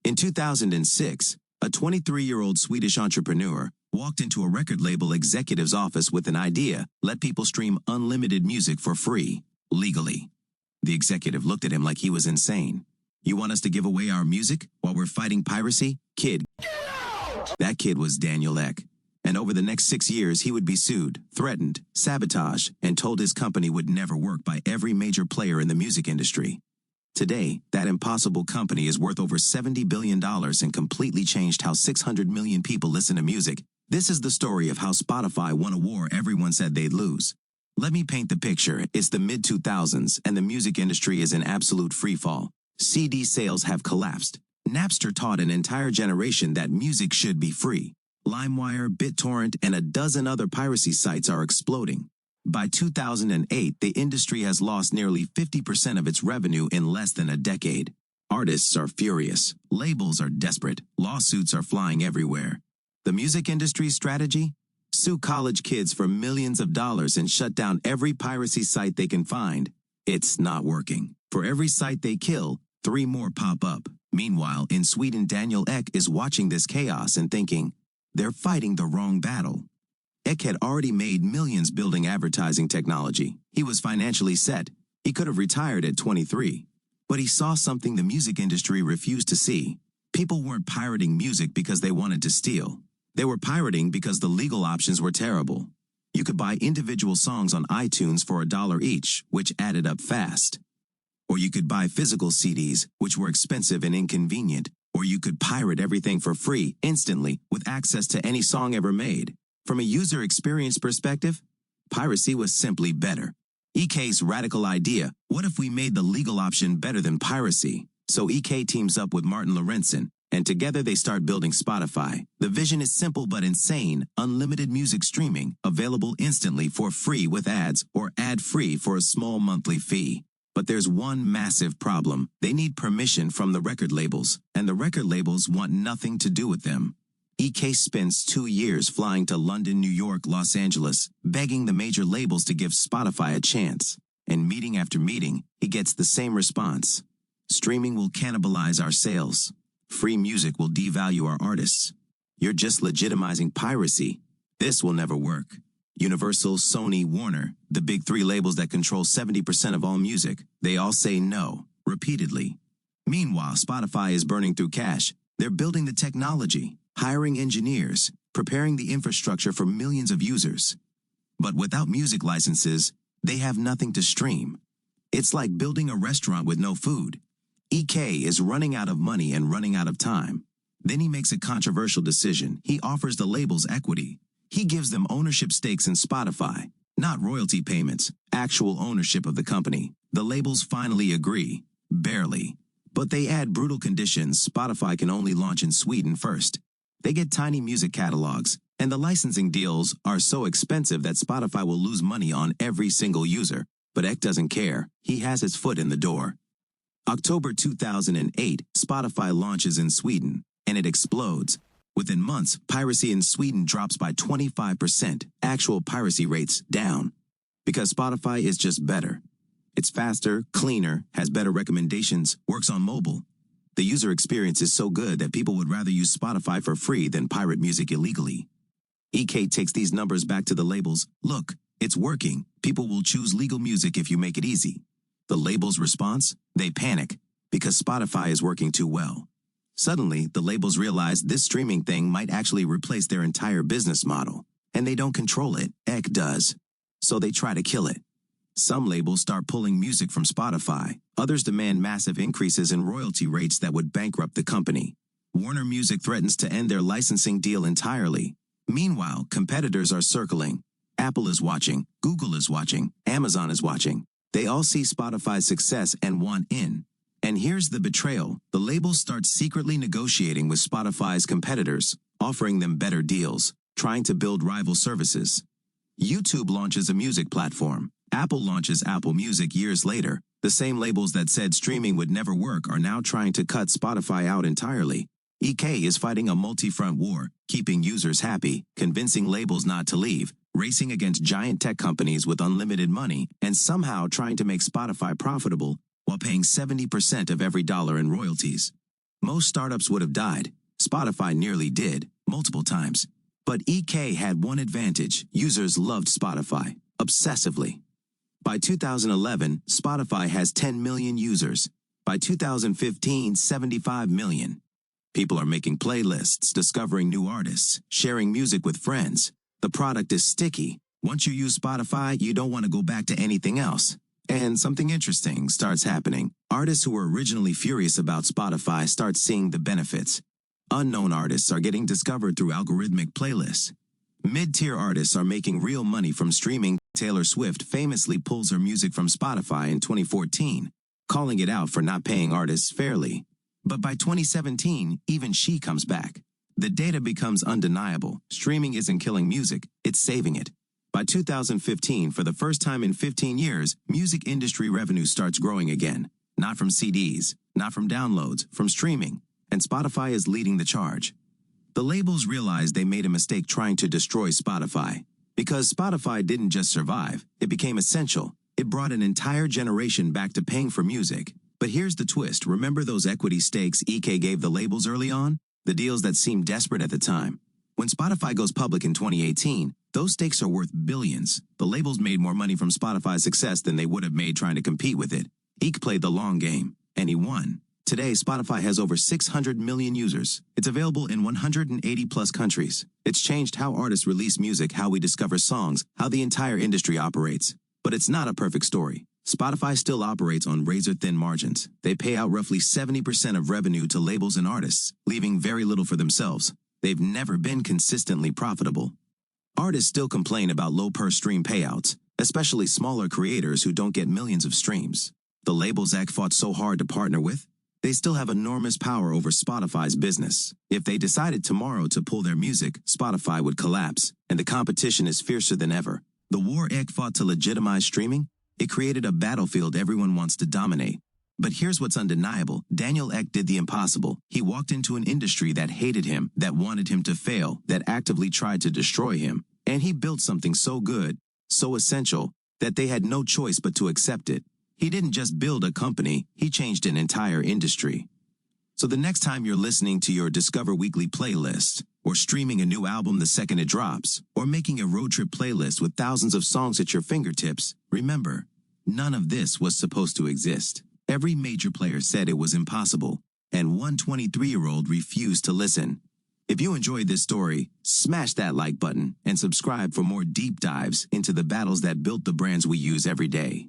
In 2006, a 23-year-old Swedish entrepreneur walked into a record label executive's office with an idea: let people stream unlimited music for free, legally. The executive looked at him like he was insane. You want us to give away our music while we're fighting piracy? Kid. That kid was Daniel Ek. And over the next 6 years, he would be sued, threatened, sabotaged, and told his company would never work by every major player in the music industry. Today, that impossible company is worth over $70 billion and completely changed how 600 million people listen to music. This is the story of how Spotify won a war everyone said they'd lose. Let me paint the picture. It's the mid-2000s, and the music industry is in absolute freefall. CD sales have collapsed. Napster taught an entire generation that music should be free. LimeWire, BitTorrent, and a dozen other piracy sites are exploding. By 2008, the industry has lost nearly 50% of its revenue in less than a decade. Artists are furious. Labels are desperate. Lawsuits are flying everywhere. The music industry's strategy? Sue college kids for millions of dollars and shut down every piracy site they can find. It's not working. For every site they kill, 3 more pop up. Meanwhile, in Sweden, Daniel Ek is watching this chaos and thinking, they're fighting the wrong battle. Ek had already made millions building advertising technology. He was financially set. He could have retired at 23. But he saw something the music industry refused to see. People weren't pirating music because they wanted to steal. They were pirating because the legal options were terrible. You could buy individual songs on iTunes for $1 each, which added up fast. Or you could buy physical CDs, which were expensive and inconvenient. Or you could pirate everything for free, instantly, with access to any song ever made. From a user experience perspective, piracy was simply better. EK's radical idea: what if we made the legal option better than piracy? So EK teams up with Martin Lorentzen, and together they start building Spotify. The vision is simple but insane: unlimited music streaming, available instantly for free with ads, or ad-free for a small monthly fee. But there's one massive problem. They need permission from the record labels, and the record labels want nothing to do with them. EK spends 2 years flying to London, New York, Los Angeles, begging the major labels to give Spotify a chance. And meeting after meeting, he gets the same response. Streaming will cannibalize our sales. Free music will devalue our artists. You're just legitimizing piracy. This will never work. Universal, Sony, Warner, the big 3 labels that control 70% of all music, they all say no, repeatedly. Meanwhile, Spotify is burning through cash. They're building the technology, hiring engineers, preparing the infrastructure for millions of users. But without music licenses, they have nothing to stream. It's like building a restaurant with no food. EK is running out of money and running out of time. Then he makes a controversial decision. He offers the labels equity. He gives them ownership stakes in Spotify, not royalty payments, actual ownership of the company. The labels finally agree, barely. But they add brutal conditions. Spotify can only launch in Sweden first. They get tiny music catalogs, and the licensing deals are so expensive that Spotify will lose money on every single user. But Ek doesn't care. He has his foot in the door. October 2008, Spotify launches in Sweden, and it explodes. Within months, piracy in Sweden drops by 25%, actual piracy rates down. Because Spotify is just better. It's faster, cleaner, has better recommendations, works on mobile. The user experience is so good that people would rather use Spotify for free than pirate music illegally. EK takes these numbers back to the labels. Look, it's working. People will choose legal music if you make it easy. The labels' response? They panic, because Spotify is working too well. Suddenly, the labels realize this streaming thing might actually replace their entire business model, and they don't control it. Ek does. So they try to kill it. Some labels start pulling music from Spotify. Others demand massive increases in royalty rates that would bankrupt the company. Warner Music threatens to end their licensing deal entirely. Meanwhile, competitors are circling. Apple is watching. Google is watching. Amazon is watching. They all see Spotify's success and want in. And here's the betrayal. The labels start secretly negotiating with Spotify's competitors, offering them better deals, trying to build rival services. YouTube launches a music platform. Apple launches Apple Music years later. The same labels that said streaming would never work are now trying to cut Spotify out entirely. EK is fighting a multi-front war, keeping users happy, convincing labels not to leave, racing against giant tech companies with unlimited money, and somehow trying to make Spotify profitable while paying 70% of every dollar in royalties. Most startups would have died. Spotify nearly did, multiple times. But EK had one advantage. Users loved Spotify, obsessively. By 2011, Spotify has 10 million users. By 2015, 75 million. People are making playlists, discovering new artists, sharing music with friends. The product is sticky. Once you use Spotify, you don't want to go back to anything else. And something interesting starts happening. Artists who were originally furious about Spotify start seeing the benefits. Unknown artists are getting discovered through algorithmic playlists. Mid-tier artists are making real money from streaming. Taylor Swift famously pulls her music from Spotify in 2014, calling it out for not paying artists fairly. But by 2017, even she comes back. The data becomes undeniable. Streaming isn't killing music, it's saving it. By 2015, for the first time in 15 years, music industry revenue starts growing again. Not from CDs, not from downloads, from streaming. And Spotify is leading the charge. The labels realized they made a mistake trying to destroy Spotify. Because Spotify didn't just survive, it became essential. It brought an entire generation back to paying for music. But here's the twist. Remember those equity stakes EK gave the labels early on? The deals that seemed desperate at the time. When Spotify goes public in 2018, those stakes are worth billions. The labels made more money from Spotify's success than they would have made trying to compete with it. EK played the long game, and he won. Today, Spotify has over 600 million users. It's available in 180 plus countries. It's changed how artists release music, how we discover songs, how the entire industry operates. But it's not a perfect story. Spotify still operates on razor-thin margins. They pay out roughly 70% of revenue to labels and artists, leaving very little for themselves. They've never been consistently profitable. Artists still complain about low per-stream payouts, especially smaller creators who don't get millions of streams. The labels EK fought so hard to partner with, they still have enormous power over Spotify's business. If they decided tomorrow to pull their music, Spotify would collapse, and the competition is fiercer than ever. The war EK fought to legitimize streaming, it created a battlefield everyone wants to dominate. But here's what's undeniable. Daniel Ek did the impossible. He walked into an industry that hated him, that wanted him to fail, that actively tried to destroy him. And he built something so good, so essential, that they had no choice but to accept it. He didn't just build a company, he changed an entire industry. So the next time you're listening to your Discover Weekly playlist, or streaming a new album the second it drops, or making a road trip playlist with thousands of songs at your fingertips, remember, none of this was supposed to exist. Every major player said it was impossible, and one 23-year-old refused to listen. If you enjoyed this story, smash that like button and subscribe for more deep dives into the battles that built the brands we use every day.